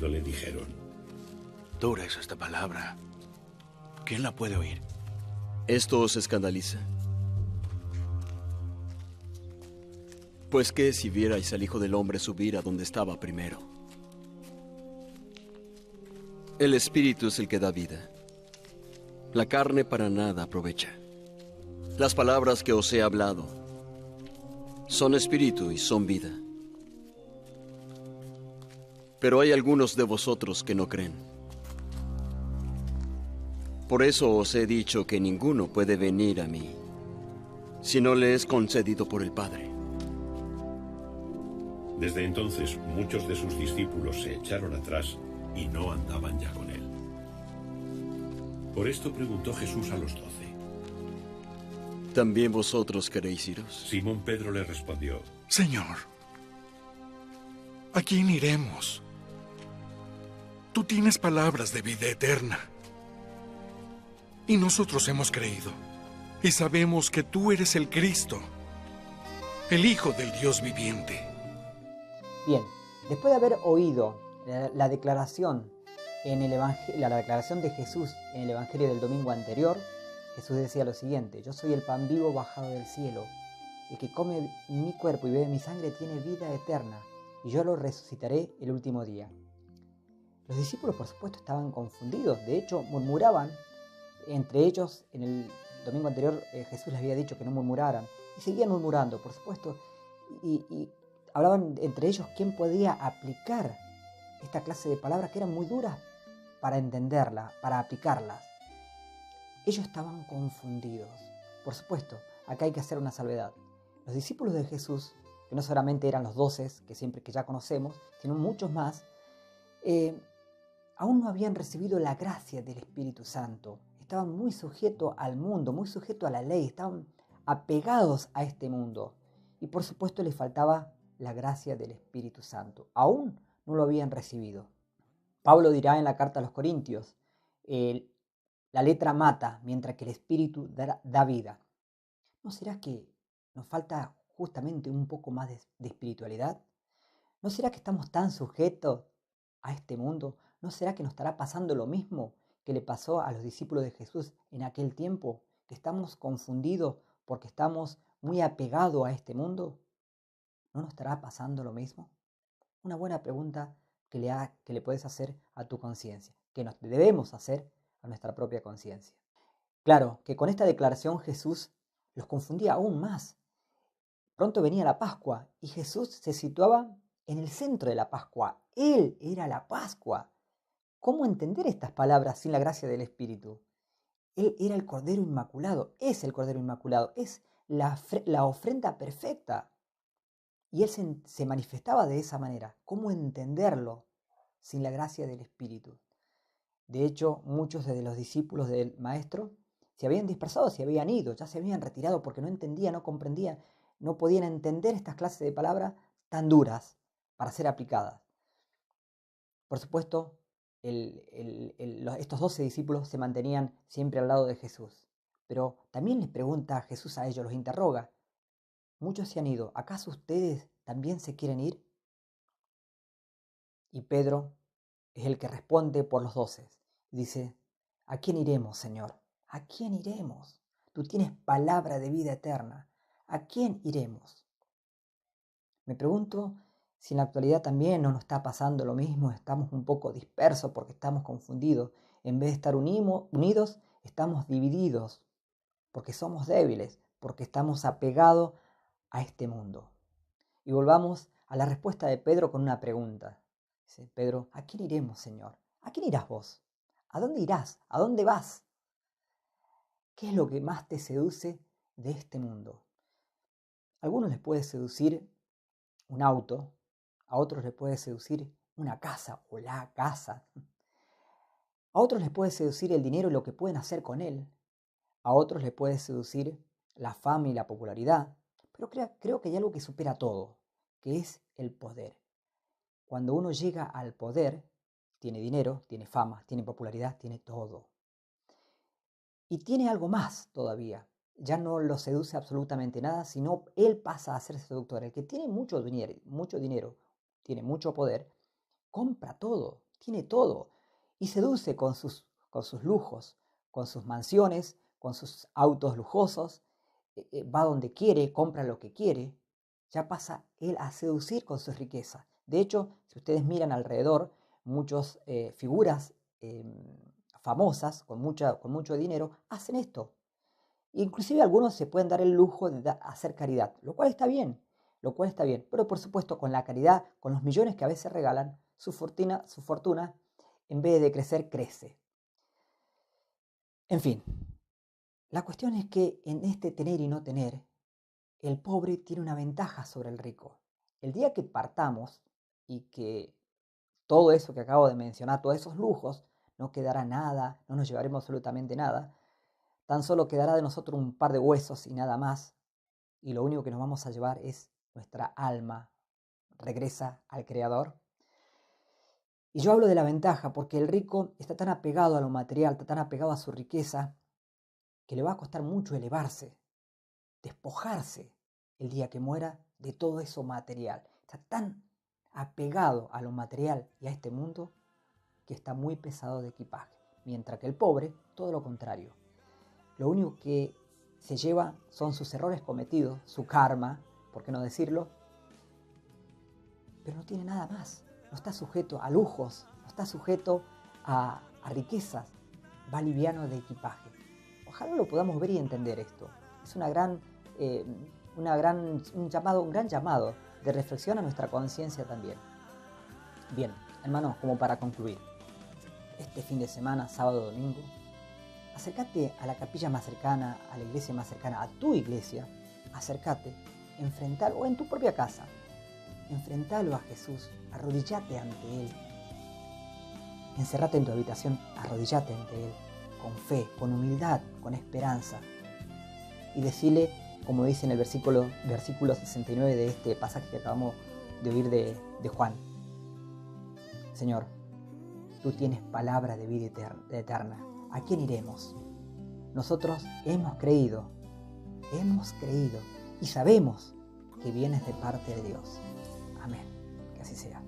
cuando le dijeron: Dura es esta palabra. ¿Quién la puede oír? ¿Esto os escandaliza? Pues qué si vierais al Hijo del Hombre subir a donde estaba primero. El Espíritu es el que da vida. La carne para nada aprovecha. Las palabras que os he hablado son espíritu y son vida. Pero hay algunos de vosotros que no creen. Por eso os he dicho que ninguno puede venir a mí si no le es concedido por el Padre. Desde entonces muchos de sus discípulos se echaron atrás y no andaban ya con él. Por esto preguntó Jesús a los 12. ¿También vosotros queréis iros? Simón Pedro le respondió: Señor, ¿a quién iremos? Tú tienes palabras de vida eterna. Y nosotros hemos creído. Y sabemos que tú eres el Cristo, el Hijo del Dios viviente. Bien, después de haber oído la declaración la declaración de Jesús en el Evangelio del domingo anterior, Jesús decía lo siguiente: yo soy el pan vivo bajado del cielo. El que come mi cuerpo y bebe mi sangre tiene vida eterna, y yo lo resucitaré el último día. Los discípulos, por supuesto, estaban confundidos. De hecho, murmuraban entre ellos. En el domingo anterior Jesús les había dicho que no murmuraran, y seguían murmurando, por supuesto, y hablaban entre ellos quién podía aplicar esta clase de palabras que eran muy duras para entenderlas, para aplicarlas. Ellos estaban confundidos. Por supuesto, acá hay que hacer una salvedad. Los discípulos de Jesús, que no solamente eran los 12 que ya conocemos, sino muchos más, aún no habían recibido la gracia del Espíritu Santo. Estaban muy sujetos al mundo, muy sujetos a la ley, estaban apegados a este mundo. Y por supuesto les faltaba la gracia del Espíritu Santo. Aún no lo habían recibido. Pablo dirá en la carta a los Corintios: la letra mata, mientras que el Espíritu da vida. ¿No será que nos falta justamente un poco más de espiritualidad? ¿No será que estamos tan sujetos a este mundo? ¿No será que nos estará pasando lo mismo que le pasó a los discípulos de Jesús en aquel tiempo? ¿Que estamos confundidos porque estamos muy apegados a este mundo? ¿No nos estará pasando lo mismo? Una buena pregunta que le puedes hacer a tu conciencia, que nos debemos hacer a nuestra propia conciencia. Claro que con esta declaración Jesús los confundía aún más. Pronto venía la Pascua y Jesús se situaba en el centro de la Pascua. Él era la Pascua. ¿Cómo entender estas palabras sin la gracia del Espíritu? Él era el Cordero Inmaculado, es el Cordero Inmaculado, es la ofrenda perfecta. Y Él se manifestaba de esa manera. ¿Cómo entenderlo sin la gracia del Espíritu? De hecho, muchos de los discípulos del Maestro se habían dispersado, se habían ido, ya se habían retirado porque no entendían, no comprendían, no podían entender estas clases de palabras tan duras para ser aplicadas. Por supuesto, estos 12 discípulos se mantenían siempre al lado de Jesús. Pero también les pregunta a Jesús a ellos, los interroga: muchos se han ido, ¿acaso ustedes también se quieren ir? Y Pedro es el que responde por los 12. Dice: ¿a quién iremos, Señor? ¿A quién iremos? Tú tienes palabra de vida eterna. ¿A quién iremos? Me pregunto si en la actualidad también no nos está pasando lo mismo. Estamos un poco dispersos porque estamos confundidos. En vez de estar unidos, estamos divididos porque somos débiles, porque estamos apegados a este mundo. Y volvamos a la respuesta de Pedro con una pregunta. Dice Pedro: ¿a quién iremos, Señor? ¿A quién irás vos? ¿A dónde irás? ¿A dónde vas? ¿Qué es lo que más te seduce de este mundo? A algunos les puede seducir un auto, a otros les puede seducir una casa o la casa. A otros les puede seducir el dinero y lo que pueden hacer con él. A otros les puede seducir la fama y la popularidad. Pero creo que hay algo que supera todo, que es el poder. Cuando uno llega al poder, tiene dinero, tiene fama, tiene popularidad, tiene todo. Y tiene algo más todavía. Ya no lo seduce absolutamente nada, sino él pasa a ser seductor. El que tiene mucho dinero, tiene mucho poder, compra todo. tiene todo y seduce con sus lujos, con sus mansiones, con sus autos lujosos, va donde quiere, compra lo que quiere, ya pasa él a seducir con sus riquezas. De hecho, si ustedes miran alrededor, muchas figuras famosas con mucho dinero hacen esto. Inclusive algunos se pueden dar el lujo de hacer caridad, lo cual está bien, pero por supuesto con la caridad, con los millones que a veces regalan, su fortuna en vez de crecer, crece. En fin, la cuestión es que en este tener y no tener, el pobre tiene una ventaja sobre el rico. El día que partamos y que todo eso que acabo de mencionar, todos esos lujos, no quedará nada, no nos llevaremos absolutamente nada, tan solo quedará de nosotros un par de huesos y nada más, y lo único que nos vamos a llevar es nuestra alma, regresa al Creador. Y yo hablo de la ventaja porque el rico está tan apegado a lo material, está tan apegado a su riqueza, que le va a costar mucho elevarse, despojarse el día que muera de todo eso material. Está tan apegado a lo material y a este mundo que está muy pesado de equipaje. Mientras que el pobre, todo lo contrario. Lo único que se lleva son sus errores cometidos, su karma, por qué no decirlo, pero no tiene nada más. No está sujeto a lujos, no está sujeto a riquezas, va liviano de equipaje. Ojalá lo podamos ver y entender esto. Es un gran llamado de reflexión a nuestra conciencia también. Bien, hermanos, como para concluir, este fin de semana, sábado, domingo, acércate a la capilla más cercana, a la iglesia más cercana, a tu iglesia, acércate, enfrentalo, o en tu propia casa, enfrentalo a Jesús, arrodillate ante Él, encerrate en tu habitación, arrodillate ante Él, con fe, con humildad, con esperanza, y decirle, como dice en el versículo 69 de este pasaje que acabamos de oír de Juan, Señor, tú tienes palabra de vida eterna. ¿A quién iremos? Nosotros hemos creído y sabemos que vienes de parte de Dios. Amén. Que así sea.